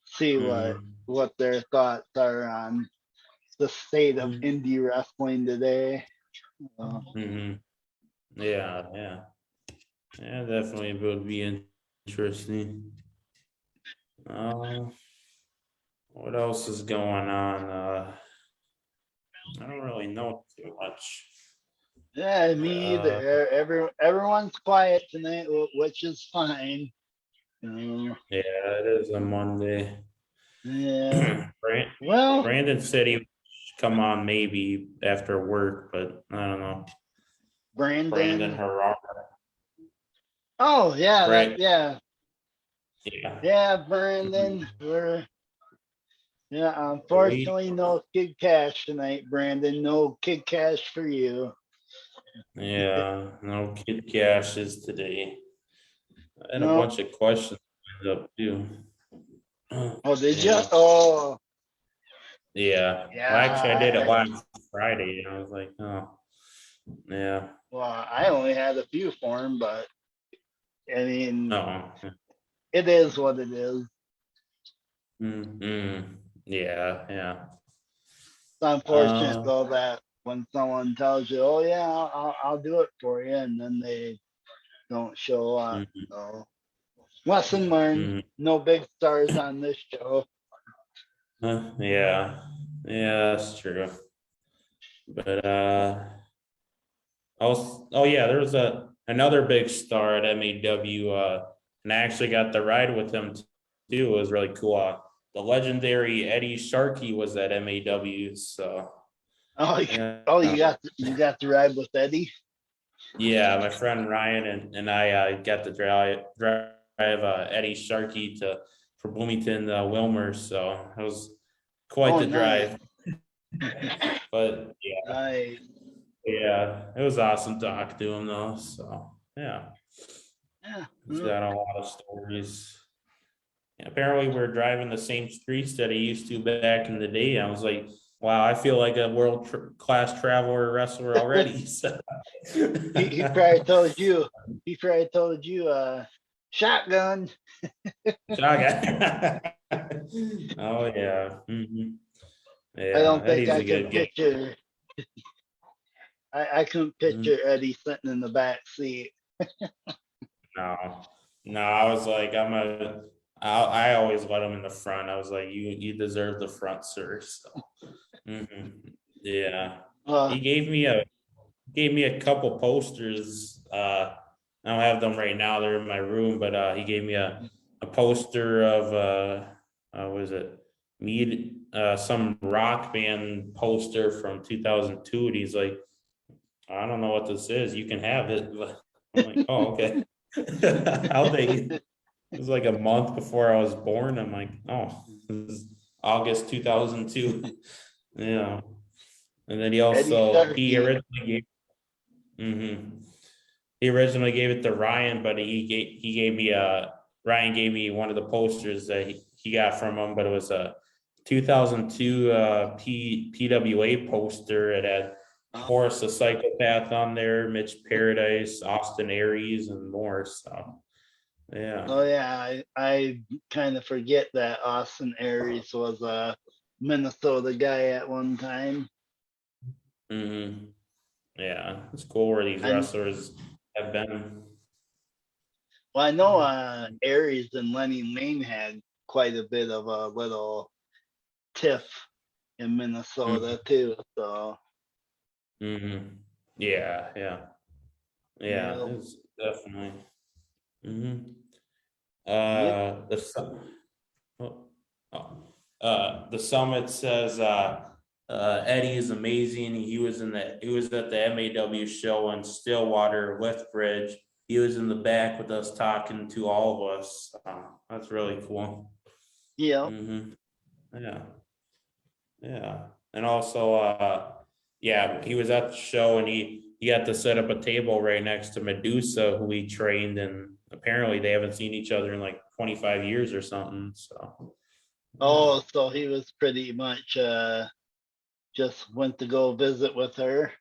see Mhm. what their thoughts are on the state of Mhm. indie wrestling today. Mhm. Yeah, yeah, yeah. Definitely would be interesting. Uh, what else is going on? I don't really know too much. Yeah, me Uh, either. Everyone's quiet tonight, which is fine. Uh, yeah, it is a Monday. yeah. Well, Brandon said he would come on maybe after work, but I don't know. Brandon Brandon. Herrera. Oh yeah, Brand, yeah. yeah, Mhm. Brandon. We, Unfortunately, no Kid Cash tonight, Brandon. No Kid Cash for you. yeah, no Kid Cashes today. And a No. bunch of questions lined up too. Oh, did you? Yeah, Oh, yeah. Well, actually, I did it yeah. last Friday, and I was like, oh, yeah. Well, I only had a few for him, but I mean, Oh, it is what it is. Yeah, yeah. It's unfortunate Uh, though that when someone tells you, "Oh yeah, I'll do it for you," and then they don't show up. mm, So lesson learned. mm, No big stars on this show. yeah, yeah, that's true. But oh yeah, there was another big star at MAW, and I actually got to ride with him too. It was really cool. The legendary Eddie Sharkey was at MAW, so Oh, yeah, oh, you got to ride with Eddie. yeah. My friend Ryan and I got to drive Eddie Sharkey to for Bloomington Wilmer, so it was quite Oh, the nice, drive. But yeah, nice. yeah, it was awesome talking to him though. So yeah. Yeah. He's got a lot of stories. And apparently, we're driving the same streets that he used to back in the day. I was like, wow, I feel like a class traveler wrestler already. So. He probably told you. He probably told you. Shotgun. Shotgun. Oh yeah. I Yeah, don't think Eddie's I a can good guy. picture. I couldn't Mhm. picture Eddie sitting in the back seat. No, no, I was like, I always let him in the front. I was like, you deserve the front, sir. So, yeah, Uh, he gave me a couple posters. I don't have them right now; they're in my room. But he gave me a poster of was it me some rock band poster from 2002, and he's like, I don't know what this is. You can have it. But I'm like, oh, okay. How they? It was like a month before I was born. I'm like, oh, this is August 2002. Yeah, and then Eddie he Sharkey. originally gave. He originally gave it to Ryan, but he gave me Ryan gave me one of the posters that he got from him, but it was a 2002 PWA poster. It had Oh, Horace the Psychopath on there, Mitch Paradise, Austin Aries, and more. So yeah. oh yeah, I kind of forget that Austin Aries was a Minnesota guy at one time. hmm Yeah, it's cool where these And wrestlers have been. well, I know Aries and Lenny Lane had quite a bit of a little tiff in Minnesota too. So Mm-hmm. Yeah, yeah, yeah. yeah, It's definitely. hmm yep. The oh, the summit says Eddie is amazing. He was at the MAW show in Stillwater, Lethbridge. He was in the back with us talking to all of us. That's really cool. Yep. hmm Yeah, yeah, and also yeah, he was at the show and he got to set up a table right next to Medusa, who he trained, and apparently they haven't seen each other in like 25 years or something. So yeah. Oh, so he was pretty much just went to go visit with her.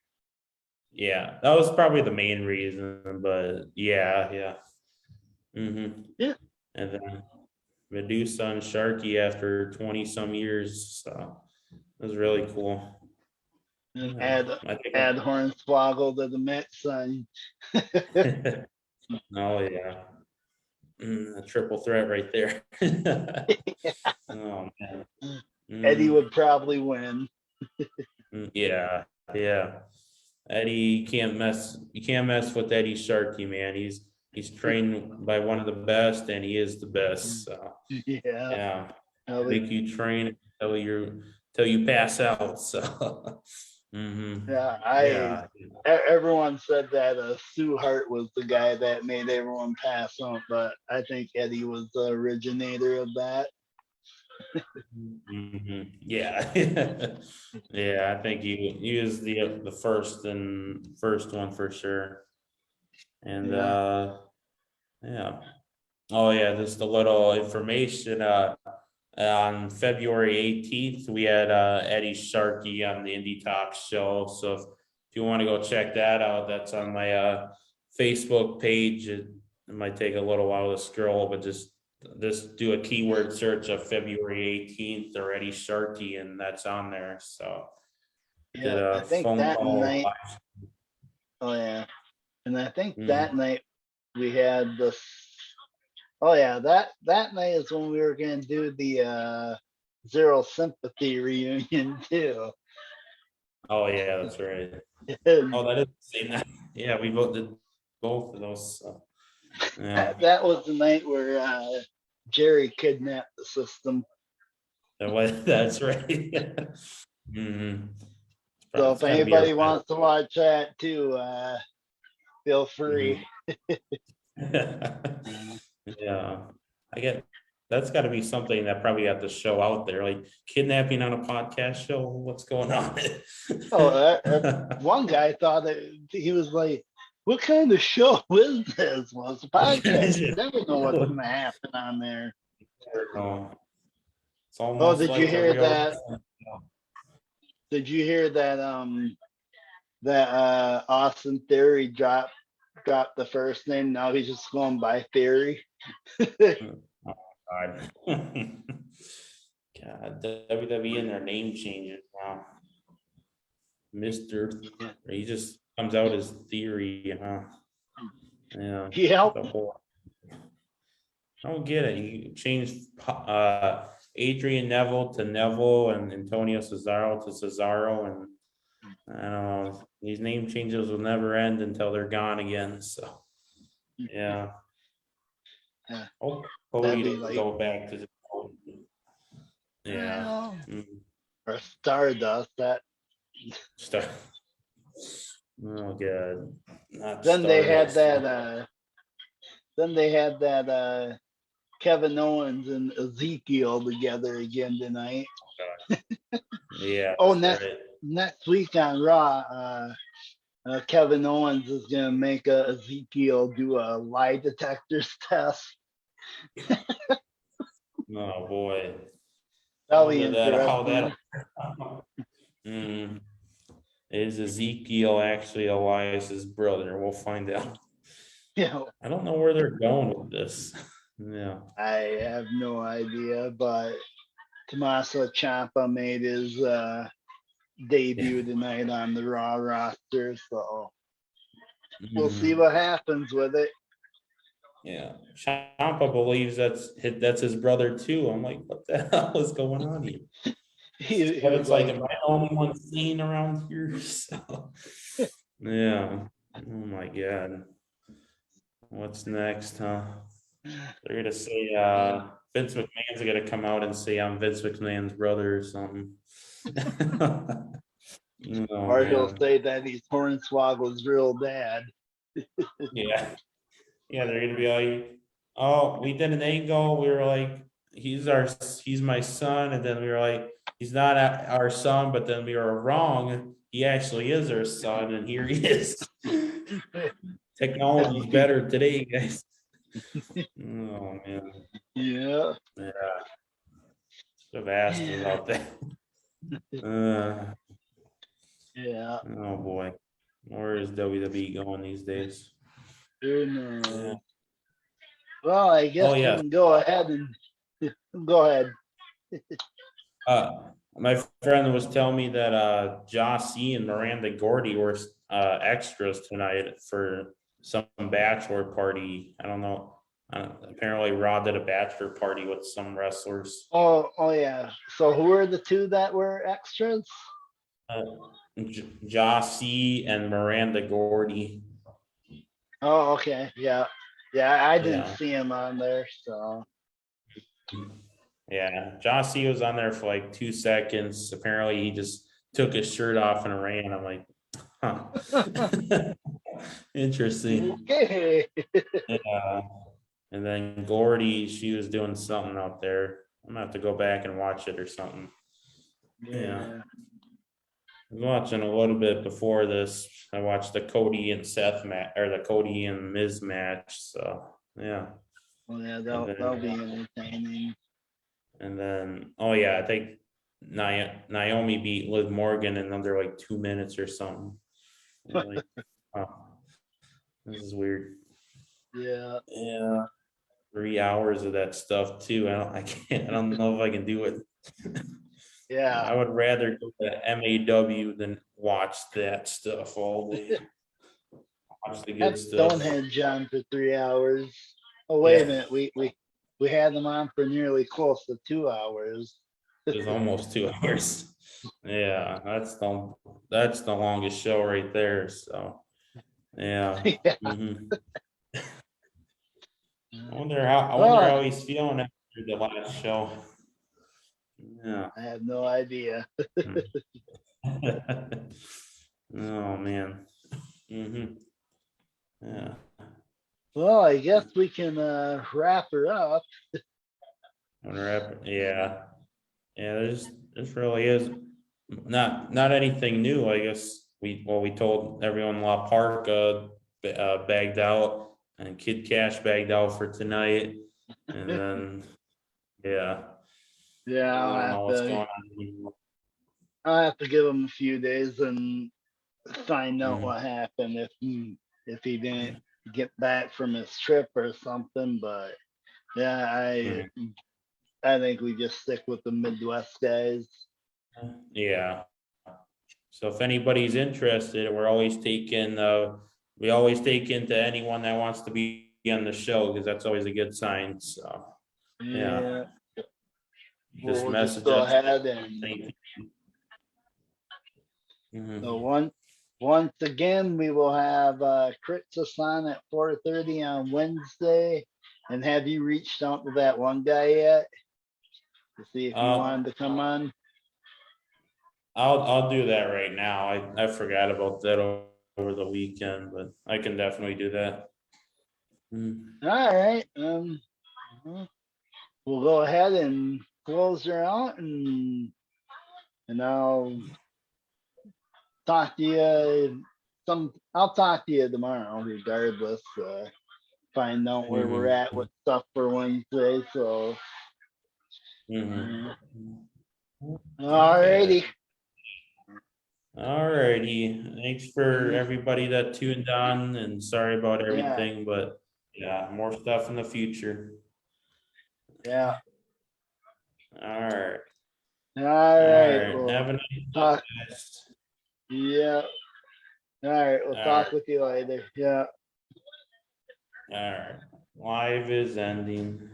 Yeah, that was probably the main reason, but yeah, yeah. Yeah. And then Medusa and Sharky after 20 some years. So it was really cool. And Yeah. add I think add Hornswoggle to the mix, and oh yeah. A triple threat right there. Oh man. Eddie Mm, would probably win. yeah, yeah. Eddie you can't mess with Eddie Sharkey, man. He's trained by one of the best and he is the best. So Yeah. yeah. Probably. Make you train till you pass out. So Yeah, yeah. everyone said that Sue Hart was the guy that made everyone pass on, but I think Eddie was the originator of that. Yeah. Yeah, I think he was the first one for sure. And Yeah. yeah. Oh yeah, just a little information. On February 18th, we had Eddie Sharkey on the Indie Talk show. So if you want to go check that out, that's on my Facebook page. It might take a little while to scroll, but just just do a keyword search of February 18th or Eddie Sharkey, and that's on there. So did Yeah, I a think phone that call. night. Oh yeah, and I think Mhm. that night we had this. Oh yeah, that night is when we were gonna do the Zero Sympathy reunion too. Oh yeah, that's right. And Oh, that is the same night. Yeah, we both did both of those. So, yeah, that was the night where Jerry kidnapped the system. that's right. hmm So It's if got to be a anybody wants to watch that too, feel free. Mhm. Yeah, I get that's got to be something that probably got the show out there, like kidnapping on a podcast show. What's going on? Oh, one guy thought that he was like, "What kind of show is this?" Well, it's a What kind of podcast. You shit? never know what's gonna happen on there. No, it's Oh, almost did you like a hear real. that? Did you hear that? That Austin Theory dropped the first name. Now he's just going by Theory. Oh, God. God, WWE and their name changes now. Mister, he just comes out as Theory, huh? Yeah, He helped. the whole. I don't get it. You changed Adrian Neville to Neville and Antonio Cesaro to Cesaro, and I don't know. These name changes will never end until they're gone again. So yeah. Yeah, Oh, that'd Cody be to like, go back to the yeah. well, Mm. or Stardust. That Star. Oh god, not then they had Stardust. that. Then they had that. Kevin Owens and Ezekiel together again tonight. Yeah, Oh, that's right. next week on Raw, Kevin Owens is gonna make Ezekiel do a lie detectors test. Oh boy, I That'll be wonder that how interesting. that. Mm. Is Ezekiel actually Elias's brother? We'll find out. You know, I don't know where they're going with this. Yeah. I have no idea, but Tommaso Ciampa made his Yeah. debut tonight on the Raw roster, so we'll see Mhm. what happens with it. Yeah. Champa believes that's his brother too. I'm like, what the hell is going on here? He was Kevin's like, like, am I the only one seen around here? So, yeah. Oh my God. What's next, huh? They're gonna say Vince McMahon's gonna come out and say I'm Vince McMahon's brother or something. Oh or he'll man. say that he's Hornswoggle's real dad. Yeah. Yeah, they're gonna be like, oh, we did an angle. We were like, he's my son, and then we were like, he's not our son, but then we were wrong. He actually is our son, and here he is. Technology's better today, guys. Oh man, Yeah, yeah, should have asked him about that. Uh, yeah. oh boy, where is WWE going these days? Who Yeah. knows? Well, I guess Oh we yeah, can go ahead and go ahead. My friend was telling me that Jossie and Miranda Gordy were extras tonight for some bachelor party. I don't know. Apparently, Rod did a bachelor party with some wrestlers. Oh yeah. So who are the two that were extras? Uh, Jossie and Miranda Gordy. Oh, okay. Yeah. Yeah, I didn't Yeah. see him on there, so Yeah. Jossie was on there for like 2 seconds. Apparently, he just took his shirt off and ran. I'm like, huh. Interesting. okay. Yeah. And then Gordy, she was doing something out there. I'm gonna have to go back and watch it or something. Yeah. Yeah. I was watching a little bit before this. I watched the Cody and Seth match or the Cody and Miz match. So yeah. Well, yeah, And that'll be entertaining. oh yeah, I think Naomi beat Liv Morgan in under like 2 minutes or something. Like, oh, this is weird. Yeah. Yeah. 3 hours of that stuff too. I don't know if I can do it. Yeah, I would rather go to MAW than watch that stuff all day. Watch the good have stuff. Stonehenge on for 3 hours. Oh, wait a Yeah, minute. We had them on for nearly close to 2 hours. it was almost 2 hours. Yeah, that's the longest show right there. So yeah. Yeah. Mhm. I wonder how Oh, he's feeling after the last show. Yeah. I have no idea. Hmm. Oh man. Yeah. Well, I guess we can wrap her up. Yeah. Yeah, this really is not anything new. I guess we told everyone La Park bagged out and Kid Cash bagged out for tonight. And then yeah, Yeah, I don't know what's going on anymore. I'll have to give him a few days and find out Mhm. what happened if he didn't get back from his trip or something. But yeah, Mhm. I think we just stick with the Midwest guys. Yeah. So if anybody's interested, we always take into anyone that wants to be on the show because that's always a good sign. So yeah, Yeah, just we'll just message go us. ahead and so Mhm. once again we will have Critzis on at 4:30 on Wednesday. And have you reached out to that one guy yet to see if he Uh, wanted to come on? I'll do that right now. I forgot about that over the weekend, but I can definitely do that. Mm. All right. We'll go ahead and close her out, and I'll talk to you tomorrow regardless. Find out where we're Mhm. at with stuff for Wednesday. So Mhm. all Okay. righty. All righty. Thanks for everybody that tuned on and sorry about Yeah, everything, but yeah, more stuff in the future. yeah. All right. All All right. right. Well, Have a nice talk. night, guys. Yeah. All right. We'll All talk right. with you later. Yeah. All right. Live is ending.